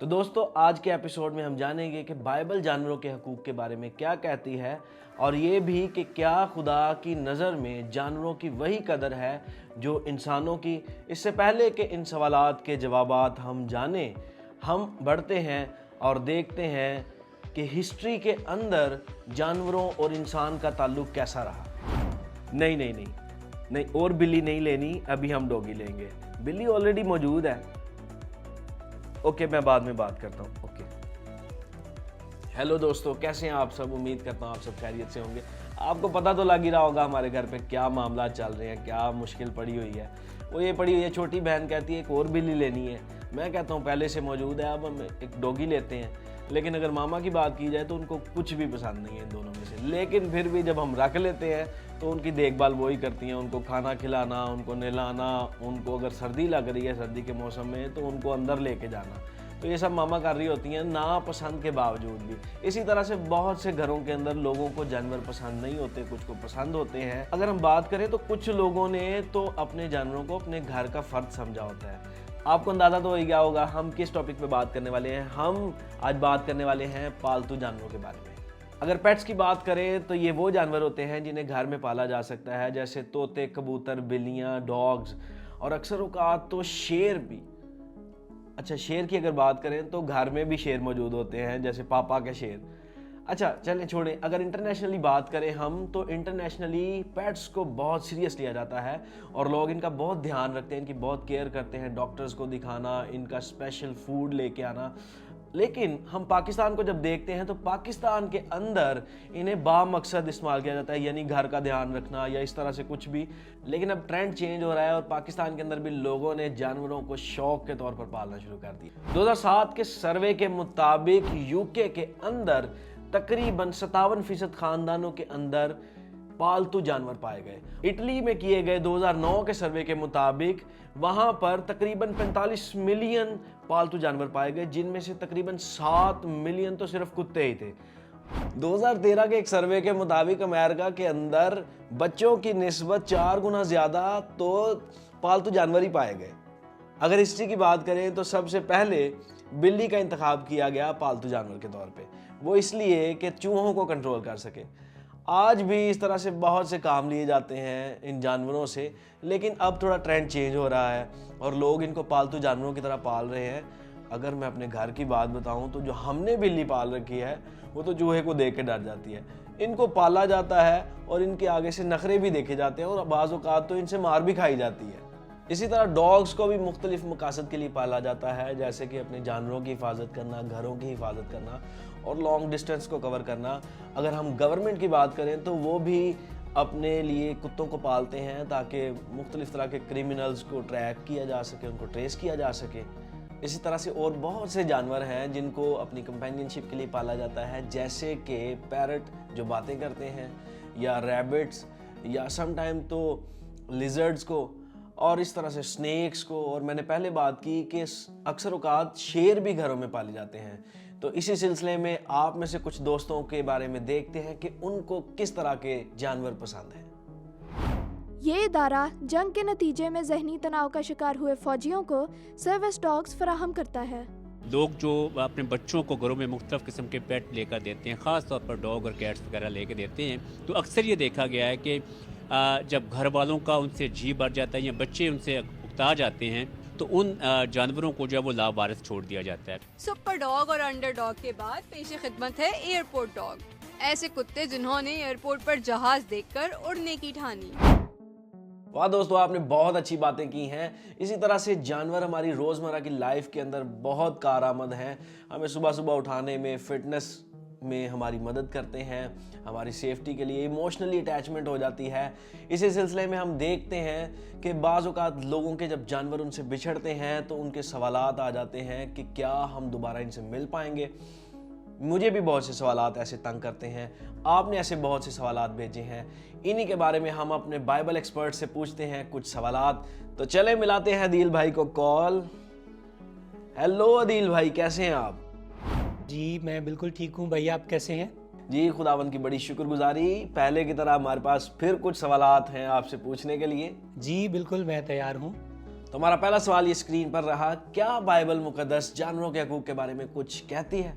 तो दोस्तों आज के एपिसोड में हम जानेंगे कि बाइबल जानवरों के हकूक़ के बारे में क्या कहती है और ये भी कि क्या खुदा की नज़र में जानवरों की वही कदर है जो इंसानों की। इससे पहले कि इन सवालात के जवाबात हम जानें, हम बढ़ते हैं और देखते हैं कि हिस्ट्री के अंदर जानवरों और इंसान का ताल्लुक कैसा रहा। नहीं, और बिल्ली नहीं लेनी, अभी हम डॉगी लेंगे। बिल्ली ऑलरेडी मौजूद है। ओके, मैं बाद में बात करता हूँ। ओके, हेलो दोस्तों, कैसे हैं आप सब? उम्मीद करता हूँ आप सब खैरियत से होंगे। आपको पता तो लग ही रहा होगा हमारे घर पे क्या मामला चल रहे हैं, क्या मुश्किल पड़ी हुई है। वो ये पड़ी हुई है, छोटी बहन कहती है एक और बिल्ली लेनी है। मैं कहता हूँ पहले से मौजूद है, अब हम एक डॉगी लेते हैं। लेकिन अगर मामा की बात की जाए तो उनको कुछ भी पसंद नहीं है इन दोनों में से। लेकिन फिर भी जब हम रख लेते हैं तो उनकी देखभाल वही करती हैं, उनको खाना खिलाना, उनको नहलाना, उनको अगर सर्दी लग रही है सर्दी के मौसम में तो उनको अंदर लेके जाना, तो ये सब मामा कर रही होती हैं ना पसंद के बावजूद भी। इसी तरह से बहुत से घरों के अंदर लोगों को जानवर पसंद नहीं होते, कुछ को पसंद होते हैं। अगर हम बात करें तो कुछ लोगों ने तो अपने जानवरों को अपने घर का फर्द समझा होता है। आपको अंदाज़ा तो हो ही गया होगा हम किस टॉपिक पे बात करने वाले हैं। हम आज बात करने वाले हैं पालतू जानवरों के बारे में। अगर पेट्स की बात करें तो ये वो जानवर होते हैं जिन्हें घर में पाला जा सकता है, जैसे तोते, कबूतर, बिल्लियाँ, डॉग्स और अक्सर औकात तो शेर भी। अच्छा, शेर की अगर बात करें तो घर में भी शेर मौजूद होते हैं, जैसे पापा के शेर। अच्छा चलें छोड़ें। अगर इंटरनेशनली बात करें हम तो इंटरनेशनली पेट्स को बहुत सीरियस लिया जाता है और लोग इनका बहुत ध्यान रखते हैं, इनकी बहुत केयर करते हैं। डॉक्टर्स को दिखाना, इनका स्पेशल फूड लेके आना। लेकिन हम पाकिस्तान को जब देखते हैं तो पाकिस्तान के अंदर इन्हें बामकसद इस्तेमाल किया जाता है, यानी घर का ध्यान रखना या इस तरह से कुछ भी। लेकिन अब ट्रेंड चेंज हो रहा है और पाकिस्तान के अंदर भी लोगों ने जानवरों को शौक के तौर पर पालना शुरू कर दिया। 2007 के सर्वे के मुताबिक यूके के अंदर तकरीबन 57% खानदानों के अंदर पालतू जानवर पाए गए। इटली में किए गए 2009 के सर्वे के मुताबिक वहां पर तकरीबन 45 मिलियन पालतू जानवर पाए गए, जिनमें से तकरीबन 7 मिलियन तो सिर्फ कुत्ते ही थे। 2013 के एक सर्वे के मुताबिक अमेरिका के अंदर बच्चों की निस्बत 4 गुना ज्यादा तो पालतू जानवर ही पाए गए। अगर हिस्ट्री की बात करें तो सबसे पहले बिल्ली का इंतखाब किया गया पालतू जानवर के तौर पे, वो इसलिए कि चूहों को कंट्रोल कर सके। आज भी इस तरह से बहुत से काम लिए जाते हैं इन जानवरों से, लेकिन अब थोड़ा ट्रेंड चेंज हो रहा है और लोग इनको पालतू जानवरों की तरह पाल रहे हैं। अगर मैं अपने घर की बात बताऊं तो जो हमने बिल्ली पाल रखी है वो तो चूहे को देख के डर जाती है। इनको पाला जाता है और इनके आगे से नखरे भी देखे जाते हैं और बाज़ औक़ात तो इनसे मार भी खाई जाती है। इसी तरह डॉग्स को भी मुख्तलिफ मकासद के लिए पाला जाता है, जैसे कि अपने जानवरों की हिफाजत करना, घरों की हिफाजत करना और लॉन्ग डिस्टेंस को कवर करना। अगर हम गवर्नमेंट की बात करें तो वो भी अपने लिए कुत्तों को पालते हैं ताकि मुख्तलिफ तरह के क्रिमिनल्स को ट्रैक किया जा सके, उनको ट्रेस किया जा सके। इसी तरह से और बहुत से जानवर हैं जिनको अपनी कंपेनियनशिप के लिए पाला जाता है, जैसे कि पैरट जो बातें करते हैं, या रैबिट्स, या समटाइम तो लिजर्ड्स को, और इस तरह से स्नेक्स को। और मैंने पहले बात की कि अक्सर औकात शेर भी घरों में पाले जाते हैं। तो इसी सिलसिले में आप में से कुछ दोस्तों के बारे में देखते हैं कि उनको किस तरह के जानवर पसंद हैं। ये इदारा जंग के नतीजे में ज़हनी तनाव का शिकार हुए फौजियों को सर्विस डॉग्स फराहम करता है। लोग जो अपने बच्चों को घरों में मुख्तलिफ किस्म के पेट लेकर देते हैं, ख़ास तौर पर डॉग और कैट्स वगैरह लेकर देते हैं, तो अक्सर ये देखा गया है कि जब घर वालों का उनसे जी बढ़ जाता है या बच्चे उनसे उकता जाते हैं तो उन जानवरों को जो है वो लावारिस छोड़ दिया जाता है। सुपर डॉग और अंडर डॉग के बाद पेशे खिदमत है एयरपोर्ट डॉग, ऐसे कुत्ते जिन्होंने एयरपोर्ट पर जहाज देखकर उड़ने की ठानी। वाह दोस्तों, आपने बहुत अच्छी बातें की हैं। इसी तरह से जानवर हमारी रोज़मर्रा की लाइफ के अंदर बहुत कारआमद हैं। हमें सुबह सुबह उठाने में, फिटनेस में हमारी मदद करते हैं, हमारी सेफ्टी के लिए इमोशनली अटैचमेंट हो जाती है। इसी सिलसिले में हम देखते हैं कि बाज़ औक़ात लोगों के जब जानवर उनसे बिछड़ते हैं तो उनके सवालात आ जाते हैं कि क्या हम दोबारा इनसे मिल पाएंगे। मुझे भी बहुत से सवालात ऐसे तंग करते हैं, आपने ऐसे बहुत से सवालात भेजे हैं। इन्हीं के बारे में हम अपने बाइबल एक्सपर्ट से पूछते हैं कुछ सवालात। तो चले मिलाते हैं अदील भाई को कॉल। हेलो अदील भाई, कैसे हैं आप? जी मैं बिल्कुल ठीक हूँ भैया, आप कैसे हैं? जी खुदावंद की बड़ी शुक्रगुजारी। पहले की तरह हमारे पास फिर कुछ सवालात हैं आपसे पूछने के लिए। जी बिल्कुल, मैं तैयार हूँ। तो हमारा पहला सवाल ये स्क्रीन पर रहा, क्या बाइबल मुकद्दस जानवरों के हकूक के बारे में कुछ कहती है?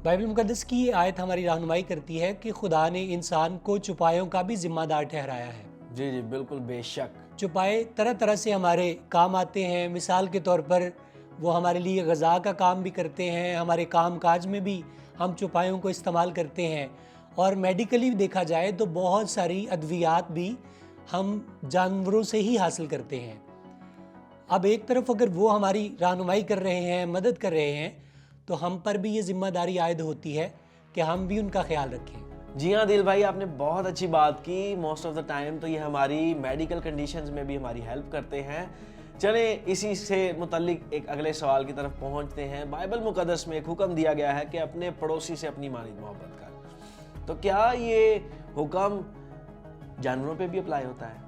बाइबल मुकद्दस की ये आयत हमारी रहनुमाई करती है कि खुदा ने इंसान को चौपायों का भी जिम्मेदार ठहराया है। जी जी बिल्कुल, बेशक। चौपाए तरह तरह से हमारे काम आते हैं। मिसाल के तौर पर वो हमारे लिए ग़ज़ा का काम भी करते हैं, हमारे काम काज में भी हम चौपायों को इस्तेमाल करते हैं। और मेडिकली देखा जाए तो बहुत सारी अद्वियात भी हम जानवरों से ही हासिल करते हैं। अब एक तरफ अगर वो हमारी रहनुमाई कर रहे हैं, मदद कर रहे हैं, तो हम पर भी ये जिम्मेदारी आयद होती है कि हम भी उनका ख्याल रखें। जी हाँ दिल भाई, आपने बहुत अच्छी बात की। मोस्ट ऑफ द टाइम तो ये हमारी मेडिकल कंडीशंस में भी हमारी हेल्प करते हैं। चले इसी से मुतल्लिक एक अगले सवाल की तरफ पहुंचते हैं। बाइबल मुकद्दस में एक हुक्म दिया गया है कि अपने पड़ोसी से अपनी मानिंद मोहब्बत कर। तो क्या ये हुक्म जानवरों पे भी अप्लाई होता है?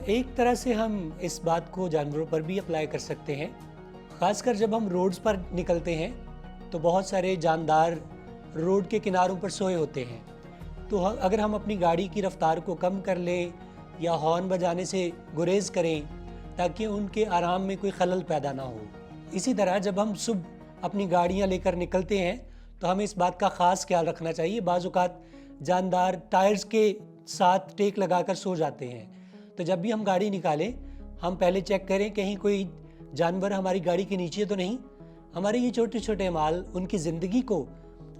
एक तरह से हम इस बात को जानवरों पर भी अप्लाई कर सकते हैं। ख़ासकर जब हम रोड्स पर निकलते हैं तो बहुत सारे जानदार रोड के किनारों पर सोए होते हैं। तो अगर हम अपनी गाड़ी की रफ्तार को कम कर लें या हॉर्न बजाने से गुरेज करें ताकि उनके आराम में कोई खलल पैदा ना हो। इसी तरह जब हम सुबह अपनी गाड़ियां लेकर निकलते हैं तो हमें इस बात का ख़ास ख्याल रखना चाहिए। बाज़ औक़ात जानदार टायर्स के साथ टेक लगाकर सो जाते हैं, तो जब भी हम गाड़ी निकालें हम पहले चेक करें कहीं कोई जानवर हमारी गाड़ी के नीचे तो नहीं। हमारे ये छोटे छोटे अमाल उनकी ज़िंदगी को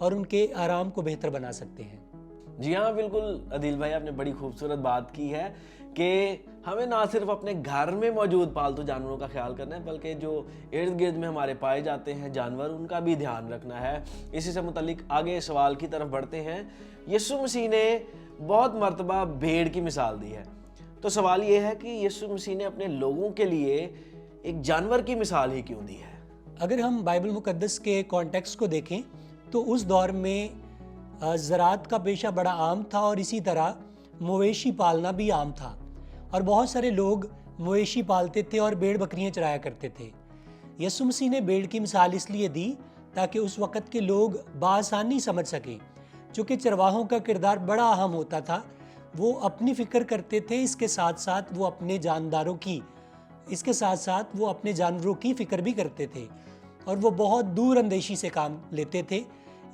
और उनके आराम को बेहतर बना सकते हैं। जी हाँ बिल्कुल अदिल भाई, आपने बड़ी खूबसूरत बात की है कि हमें ना सिर्फ अपने घर में मौजूद पालतू जानवरों का ख्याल करना है, बल्कि जो इर्द गिर्द में हमारे पाए जाते हैं जानवर, उनका भी ध्यान रखना है। इसी से मुतल्लिक आगे सवाल की तरफ बढ़ते हैं। यीशु मसीह ने बहुत मर्तबा भेड़ की मिसाल दी है, तो सवाल ये है कि यीशु मसीह ने अपने लोगों के लिए एक जानवर की मिसाल ही क्यों दी है? अगर हम बाइबल मुकद्दस के कॉन्टेक्स्ट को देखें तो उस दौर में ज़राअत का पेशा बड़ा आम था और इसी तरह मवेशी पालना भी आम था, और बहुत सारे लोग मवेशी पालते थे और भेड़ बकरियां चराया करते थे। यीशु मसीह ने भेड़ की मिसाल इसलिए दी ताकि उस वक़्त के लोग बासानी समझ सकें। चूँकि चरवाहों का किरदार बड़ा अहम होता था, वो अपनी फ़िक्र करते थे, इसके साथ साथ वो अपने जानवरों की फ़िक्र भी करते थे और वो बहुत दूर अंदेशी से काम लेते थे।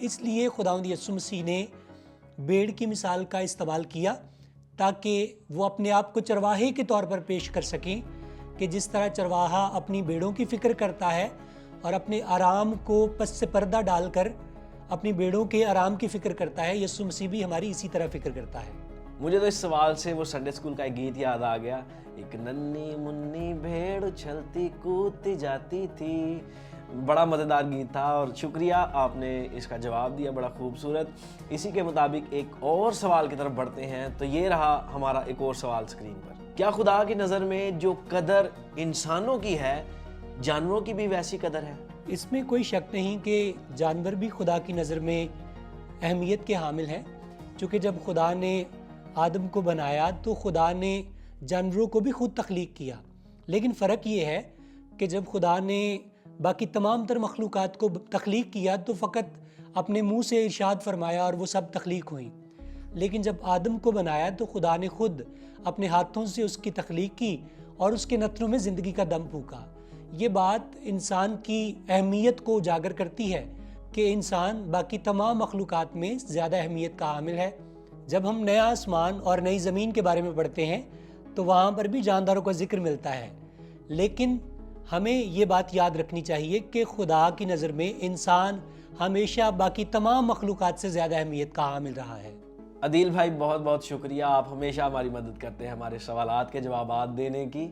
इसलिए खुदावंद यीशु मसीह ने भेड़ की मिसाल का इस्तेमाल किया ताकि वो अपने आप को चरवाहे के तौर पर पेश कर सकें कि जिस तरह चरवाहा अपनी भेड़ों की फ़िक्र करता है और अपने आराम को पस से पर्दा डालकर अपनी भेड़ों के आराम की फ़िक्र करता है, यीशु मसीह भी हमारी इसी तरह फ़िक्र करता है। मुझे तो इस सवाल से वो संडे स्कूल का एक गीत याद आ गया, एक नन्ही मुन्नी भेड़ उछलती कूदती जाती थी। बड़ा मज़ेदार गीत था और शुक्रिया, आपने इसका जवाब दिया, बड़ा खूबसूरत। इसी के मुताबिक एक और सवाल की तरफ बढ़ते हैं। तो ये रहा हमारा एक और सवाल स्क्रीन पर। क्या खुदा की नज़र में जो कदर इंसानों की है, जानवरों की भी वैसी कदर है? इसमें कोई शक नहीं कि जानवर भी खुदा की नज़र में अहमियत के हामिल हैं। चूँकि जब खुदा ने आदम को बनाया तो खुदा ने जानवरों को भी खुद तख्लीक किया, लेकिन फ़र्क ये है कि जब खुदा ने बाकी तमाम तर मखलूक़ात को तख्लीक किया तो फ़कत अपने मुंह से इरशाद फरमाया और वो सब तख्लीक हुई। लेकिन जब आदम को बनाया तो खुदा ने खुद अपने हाथों से उसकी तख्लीक की और उसके नथनों में ज़िंदगी का दम फूका। ये बात इंसान की अहमियत को उजागर करती है कि इंसान बाकी तमाम मखलूक़ात में ज़्यादा अहमियत का हामिल है। जब हम नया आसमान और नई ज़मीन के बारे में पढ़ते हैं तो वहाँ पर भी जानदारों का जिक्र मिलता है, लेकिन हमें ये बात याद रखनी चाहिए कि खुदा की नज़र में इंसान हमेशा बाकी तमाम मखलूक़ात से ज़्यादा अहमियत का हामिल रहा है। अदील भाई बहुत बहुत शुक्रिया, आप हमेशा हमारी मदद करते हैं हमारे सवालात के जवाबात देने की।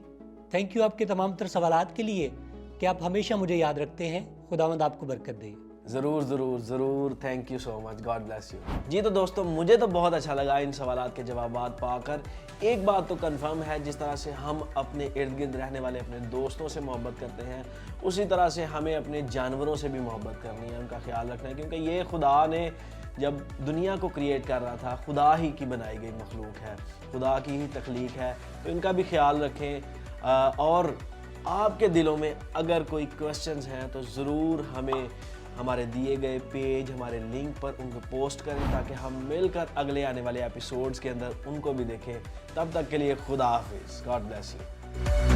थैंक यू आपके तमाम तर सवालात के लिए कि आप हमेशा मुझे याद रखते हैं। खुदावंद आपको बरकत दे। ज़रूर ज़रूर ज़रूर, thank you so much, God bless you. जी तो दोस्तों, मुझे तो बहुत अच्छा लगा इन सवालात के जवाबात पाकर। एक बात तो कंफर्म है, जिस तरह से हम अपने इर्द गिर्द रहने वाले अपने दोस्तों से मोहब्बत करते हैं, उसी तरह से हमें अपने जानवरों से भी मोहब्बत करनी है, उनका ख्याल रखना है, क्योंकि ये खुदा ने जब दुनिया को क्रिएट कर रहा था, खुदा ही की बनाई गई मखलूक है, खुदा की ही तख्लीक है, तो इनका भी ख्याल रखें। और आपके दिलों में अगर कोई क्वेश्चंस हैं तो ज़रूर हमें हमारे दिए गए पेज, हमारे लिंक पर उनको पोस्ट करें ताकि हम मिलकर अगले आने वाले एपिसोड्स के अंदर उनको भी देखें। तब तक के लिए खुदा हाफिज़, गॉड ब्लेस यू।